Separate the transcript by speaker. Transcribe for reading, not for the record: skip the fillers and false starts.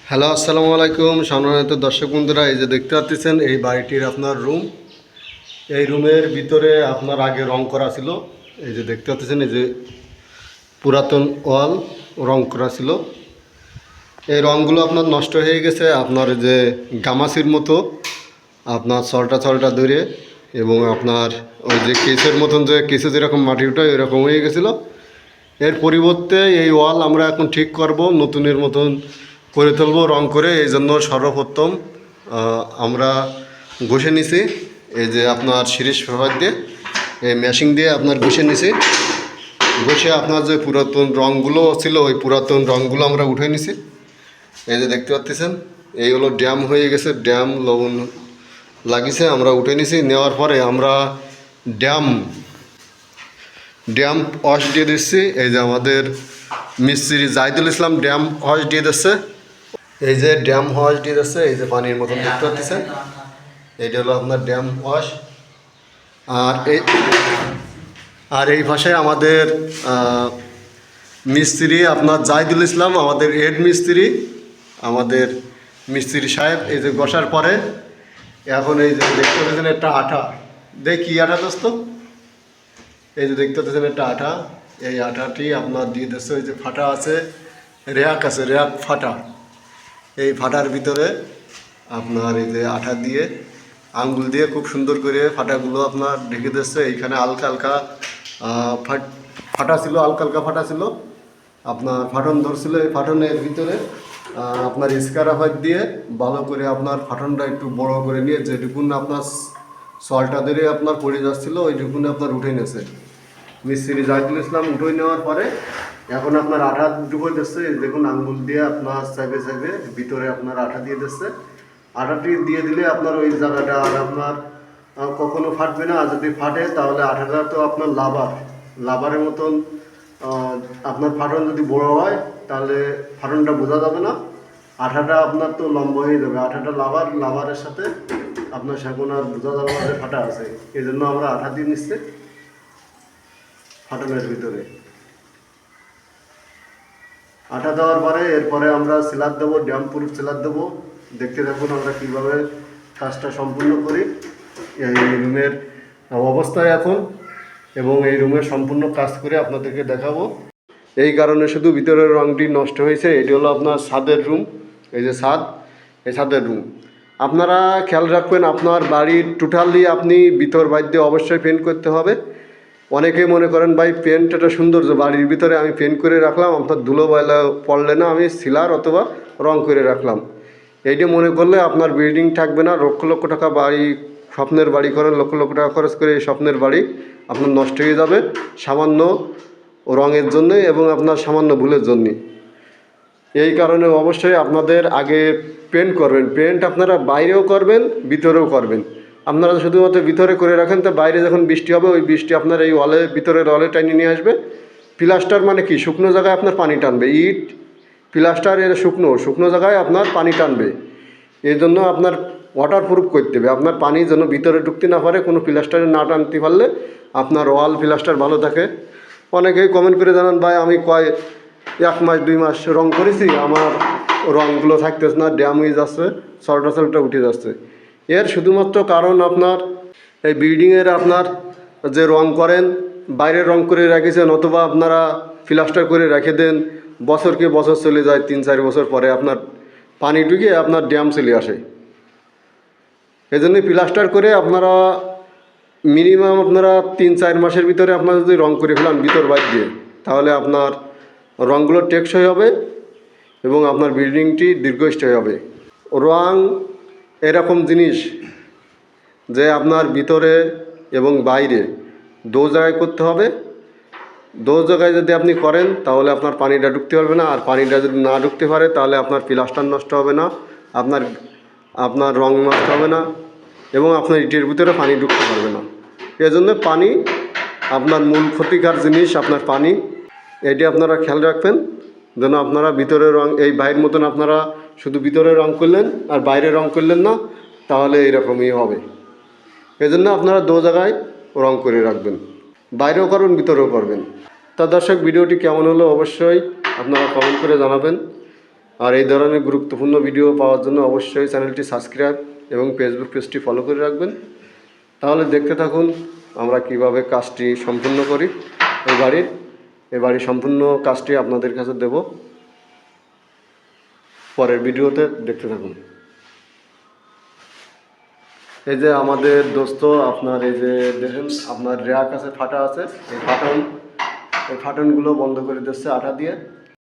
Speaker 1: Hello, আসসালামু আলাইকুম সম্মানিত দর্শক বন্ধুরা। এই যে দেখতে পাচ্ছেন এই বাড়িটির আপনার রুম। এই রুমের ভিতরে আপনার আগে রং করা ছিল। এই যে দেখতে পাচ্ছেন এই যে পুরাতন ওয়াল রং করা ছিল। এই রঙগুলো আপনার নষ্ট হয়ে গেছে, আপনার যে গামাসির মতো আপনার ছলটা ছলটা ধরে, এবং আপনার ওই যে কেসের মতন যে কেসে যেরকম মাটি উঠায় ওইরকম হয়ে গেছিলো। এর পরিবর্তে এই ওয়াল আমরা এখন ঠিক করব, নতুনের মতন করে তুলব রং করে। এই জন্য সর্বপ্রথম আমরা ঘষে নিছি। এই যে আপনার শিরিষ পেপার দিয়ে এই মেশিন দিয়ে আপনার ঘষে নিছি। ঘষে আপনার যে পুরাতন রঙগুলো ছিল ওই পুরাতন রঙগুলো আমরা উঠে নিছি। এই যে দেখতে পাচ্ছেন এই হলো ড্যাম হয়ে গেছে, ড্যাম লবণ লাগিয়েছে, আমরা উঠে নিছি। নেওয়ার পরে আমরা ড্যাম ওয়াশ দিয়ে দিচ্ছি। এই যে আমাদের মিস্ত্রি জাহিদুল ইসলাম ড্যাম ওয়াশ দিয়ে দিচ্ছে। এই যে ড্যাম ওয়াশ দিয়ে দিচ্ছে, এই যে পানির মতন দেখতে পাচ্ছেন, এইটা হলো আপনার ড্যাম ওয়াশ। আর এই ভাষায় আমাদের মিস্ত্রি আপনার জাহিদুল ইসলাম, আমাদের হেড মিস্ত্রি, আমাদের মিস্ত্রি সাহেব। এই যে বসার পরে এখন এই যে দেখতে পাচ্ছেন একটা আঠা, দেখি আঠা দোস্ত, এই যে দেখতে পাচ্ছেন একটা আঠা। এই আঠাটি আপনার দিয়ে দিচ্ছে, ওই যে ফাটা আছে, র্যাক আছে, র্যাক ফাটা। এই ফাটার ভিতরে আপনার এই যে আঠা দিয়ে আঙ্গুল দিয়ে খুব সুন্দর করে ফাটাগুলো আপনার ঢেকে দিচ্ছে। এইখানে হালকা হালকা ফাটা ছিল, হালকা হালকা ফাটা ছিল, আপনার ফাটন ধরছিল। এই ফাটনের ভিতরে আপনার স্কারাফার দিয়ে ভালো করে আপনার ফাটনটা একটু বড় করে নিয়ে যেটুকুন আপনার সলটা ধরে আপনার পড়ে যাচ্ছিলো ওইটুকুনে আপনার উঠে নিয়েছে মিস্ত্রি জাহিদুল ইসলাম। উঠে নেওয়ার পরে এখন আপনার আঠা ডুবো দিচ্ছে। দেখুন আঙ্গুল দিয়ে আপনার সাইবে সাইবে ভিতরে আপনার আঠা দিয়ে দিচ্ছে। আঠাটি দিয়ে দিলে আপনার ওই জায়গাটা আর আপনার কখনো ফাটবে না। আর যদি ফাটে তাহলে আঠাটা তো আপনার লাভারের মতন আপনার ফাটন যদি বড় হয় তাহলে ফাটনটা বোঝা যাবে না। আঠাটা আপনার তো লম্বা হয়ে যাবে। আঠাটা লাভারের সাথে আপনার সেখন আর বোঝা যাবে না যে ফাটা আছে। এই জন্য আমরা আঠা দিয়ে নিচ্ছি ফাটনের ভিতরে। আঠা দেওয়ার পরে এরপরে আমরা সিলার দেবো, ড্যাম প্রুফ সিলার দেবো। দেখতে থাকুন আমরা কীভাবে কাজটা সম্পূর্ণ করি। এই রুমের অবস্থায় এখন, এবং এই রুমের সম্পূর্ণ কাজ করে আপনাদেরকে দেখাবো। এই কারণে শুধু ভিতরের রঙটি নষ্ট হয়েছে। এটি হলো আপনার ছাদের রুম। এই যে ছাদ, এই ছাদের রুম আপনারা খেয়াল রাখবেন, আপনার বাড়ির টোটালি আপনি ভিতর বাইরে অবশ্যই পেন্ট করতে হবে। অনেকেই মনে করেন ভাই পেন্ট একটা সৌন্দর্য, বাড়ির ভিতরে আমি পেন্ট করে রাখলাম, আপনার ধুলো বয়লা পড়লে না আমি সিলার অথবা রং করে রাখলাম। এইটা মনে করলে আপনার বিল্ডিং থাকবে না। লক্ষ লক্ষ টাকা বাড়ি, স্বপ্নের বাড়ি করেন, লক্ষ লক্ষ টাকা খরচ করে এই স্বপ্নের বাড়ি আপনার নষ্ট হয়ে যাবে সামান্য রঙের জন্যে এবং আপনার সামান্য ভুলের জন্যে। এই কারণে অবশ্যই আপনাদের আগে পেন্ট করবেন। পেন্ট আপনারা বাইরেও করবেন, ভিতরেও করবেন। আপনারা শুধুমাত্র ভিতরে করে রাখেন, তো বাইরে যখন বৃষ্টি হবে ওই বৃষ্টি আপনার এই ওয়ালে, ভিতরের ওয়ালে টাইনে নিয়ে আসবে। প্লাস্টার মানে কি, শুকনো জায়গায় আপনার পানি টানবে। ইট প্লাস্টার এর শুকনো জায়গায় আপনার পানি টানবে। এই জন্য আপনার ওয়াটারপ্রুফ করতে হবে। আপনার পানি যেন ভিতরে ঢুকতে না পারে, কোনো প্লাস্টারে না টানতে পারলে আপনার ওয়াল প্লাস্টার ভালো থাকে। অনেকেই কমেন্ট করে জানান ভাই আমি 1 মাস 2 মাস রং করেছি, আমার রঙগুলো থাকতেছে না, ড্যাম হয়ে যাচ্ছে, সল্টা উঠে যাচ্ছে। এর শুধুমাত্র কারণ আপনার এই বিল্ডিংয়ের আপনার যে রং করেন, বাইরে রং করে রেখেছেন অথবা আপনারা প্লাস্টার করে রেখে দেন, বছরকে বছর চলে যায়, 3-4 বছর পরে আপনার পানি ঢুকে আপনার ড্যাম চলে আসে। এই জন্যই প্লাস্টার করে আপনারা মিনিমাম আপনারা 3-4 মাসের ভিতরে আপনারা যদি রং করে ফেলান ভিতর বাইরে দিয়ে, তাহলে আপনার রঙগুলো টেকসই হবে এবং আপনার বিল্ডিংটি দীর্ঘস্থায়ী হবে। রং এরকম জিনিস যে আপনার ভিতরে এবং বাইরে দু জায়গায় করতে হবে। দু জায়গায় যদি আপনি করেন তাহলে আপনার পানিটা ঢুকতে পারবে না। আর পানিটা যদি না ঢুকতে পারে তাহলে আপনার প্লাস্টার নষ্ট হবে না, আপনার রং নষ্ট হবে না, এবং আপনার ইটের ভিতরে পানি ঢুকতে পারবে না। এজন্য পানি আপনার মূল ক্ষতিকার জিনিস, আপনার পানি। এটি আপনারা খেয়াল রাখবেন যেন আপনারা ভিতরের রং এই বাইরের মতন আপনারা শুধু ভিতরে রং করলেন আর বাইরে রং করলেন না, তাহলে এইরকমই হবে। এজন্য আপনারা দু জায়গায় রং করে রাখবেন, বাইরেও করবেন, ভিতরেও করবেন। তা দর্শক, ভিডিওটি কেমন হলো অবশ্যই আপনারা কমেন্ট করে জানাবেন। আর এই ধরনের গুরুত্বপূর্ণ ভিডিও পাওয়ার জন্য অবশ্যই চ্যানেলটি সাবস্ক্রাইব এবং ফেসবুক পেজটি ফলো করে রাখবেন। তাহলে দেখতে থাকুন আমরা কিভাবে কাজটি সম্পূর্ণ করি। এই বাড়ির সম্পূর্ণ কাজটি আপনাদের কাছে দেব, পরের ভিডিওতে দেখতে থাকুন। এই যে আমাদের দোস্ত আপনার এই যে দেখেন আপনার র্যাক আছে, ফাটা আছে, এই ফাটনগুলো বন্ধ করে দিচ্ছে আঠা দিয়ে।